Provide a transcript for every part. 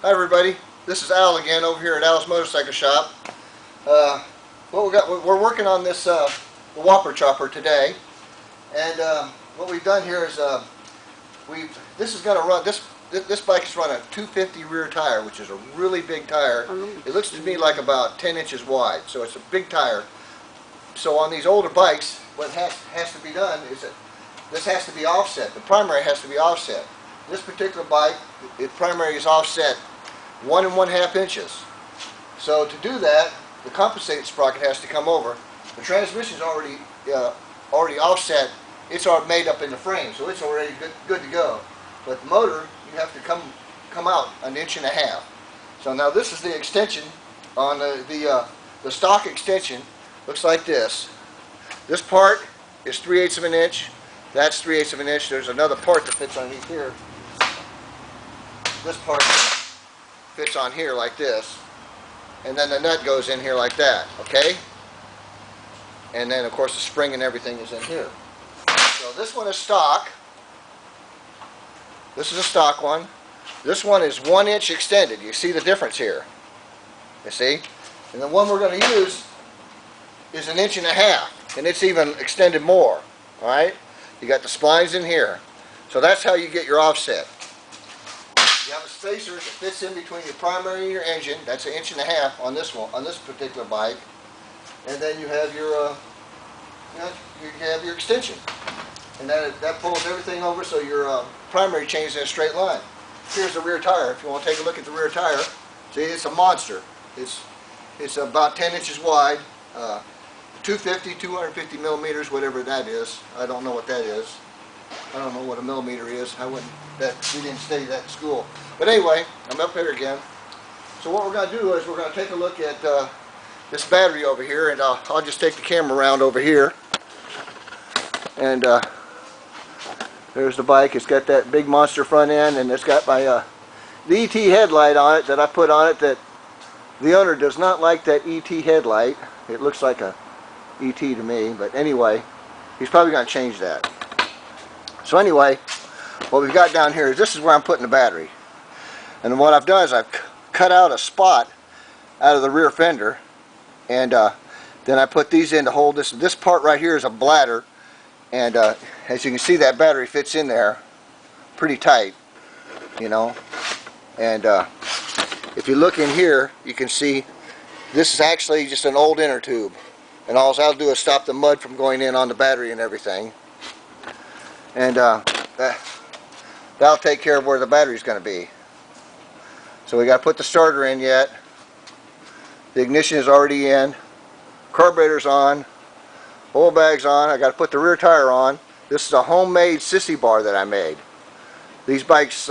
Hi everybody, this is Al again over here at Al's Motorcycle Shop. We're working on this the Whopper chopper today, and what we've done here is this is going to run this bike is running a 250 rear tire, which is a really big tire. It looks to me like about 10 inches wide, so it's a big tire. So on these older bikes, what has to be done is that this has to be offset. The primary has to be offset. This particular bike, the primary is offset 1 1/2 inches. So to do that, the compensating sprocket has to come over. The transmission is already offset. It's already made up in the frame, so it's already good to go. But the motor, you have to come out 1 1/2 inches. So now this is the extension on the stock extension. Looks like this. This part is 3/8 of an inch. That's 3/8 of an inch. There's another part that fits underneath here. This part fits on here like this, and then the nut goes in here like that, okay? And then of course the spring and everything is in here. So this one is stock. This is a stock one. This one is 1 inch extended. You see the difference here? You see? And the one we're going to use is 1 1/2 inches, and it's even extended more. All right? You got the splines in here. So that's how you get your offset. You have a spacer that fits in between your primary and your engine. That's 1 1/2 inches on this one, on this particular bike. And then you have your extension, and that pulls everything over so your primary chain's in a straight line. Here's the rear tire. If you want to take a look at the rear tire, see, it's a monster. It's about 10 inches wide, 250 millimeters, whatever that is. I don't know what that is. I don't know what a millimeter is. We didn't study that in school. But anyway, I'm up here again. So what we're going to do is we're going to take a look at this battery over here, and I'll just take the camera around over here. And there's the bike. It's got that big monster front end, and it's got my the ET headlight on it that I put on it. That the owner does not like that ET headlight. It looks like a ET to me, but anyway, he's probably going to change that. So anyway, what we've got down here is this is where I'm putting the battery. And what I've done is I've cut out a spot out of the rear fender, and then I put these in to hold this. This part right here is a bladder, and as you can see, that battery fits in there pretty tight, you know. And if you look in here, you can see this is actually just an old inner tube, and all I'll do is stop the mud from going in on the battery and everything. And that'll take care of where the battery's going to be. So we got to put the starter in yet. The ignition is already in. Carburetor's on. Oil bag's on. I got to put the rear tire on. This is a homemade sissy bar that I made. These bikes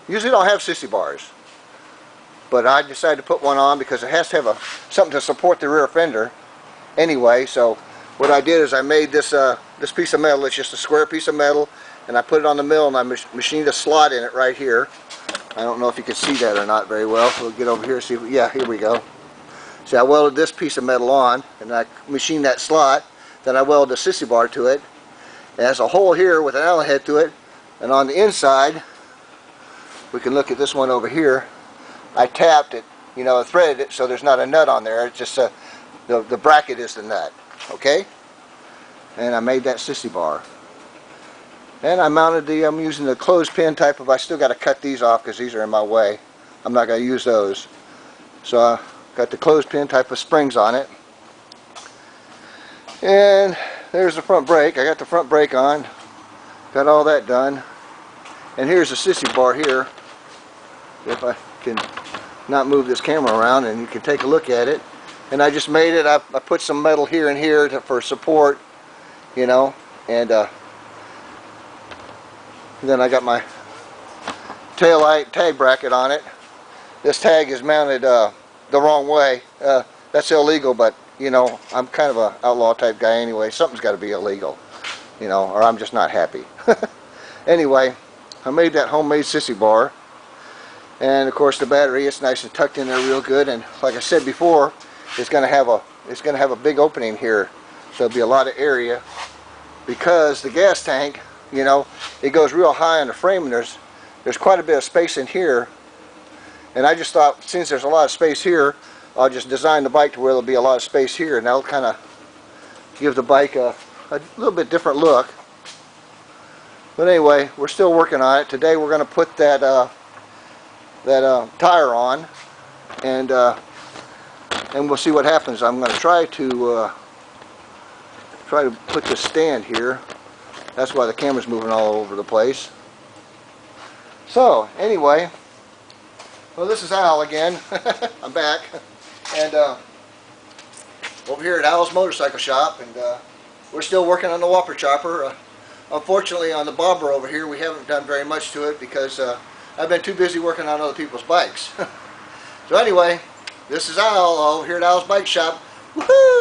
usually don't have sissy bars, but I decided to put one on because it has to have something to support the rear fender. Anyway, so what I did is I made this this piece of metal. It's just a square piece of metal, and I put it on the mill, and I machined a slot in it right here. I don't know if you can see that or not very well. We'll get over here and see. Yeah, here we go. See, I welded this piece of metal on, and I machined that slot. Then I welded a sissy bar to it. It has a hole here with an Allen head to it, and on the inside, we can look at this one over here. I tapped it, you know, threaded it so there's not a nut on there. It's just the bracket is the nut. Okay, and I made that sissy bar, and I mounted I'm using the clothespin type of. I still got to cut these off because these are in my way. I'm not going to use those, so I got the clothespin type of springs on it. And there's the front brake. I got the front brake on, got all that done, and here's the sissy bar here. If I can not move this camera around, and you can take a look at it. And I just made it. I put some metal here and here for support, you know, and then I got my tail light tag bracket on it. This tag is mounted the wrong way. That's illegal, but you know, I'm kind of an outlaw type guy anyway. Something's got to be illegal, you know, or I'm just not happy. Anyway, I made that homemade sissy bar, and of course the battery, it's nice and tucked in there real good. And like I said before, it's going to have a big opening here, so there'll be a lot of area because the gas tank, you know, it goes real high on the frame, and there's quite a bit of space in here, And I just thought, since there's a lot of space here, I'll just design the bike to where there'll be a lot of space here, and that'll kind of give the bike a little bit different look. But anyway, we're still working on it. Today we're going to put that tire on, and we'll see what happens. I'm going to try to put this stand here. That's why the camera's moving all over the place. So anyway, well, this is Al again. I'm back, and over here at Al's Motorcycle Shop, and we're still working on the Whopper Chopper. Unfortunately, on the bobber over here, we haven't done very much to it because I've been too busy working on other people's bikes. So anyway, this is Al over here at Al's Bike Shop. Woohoo!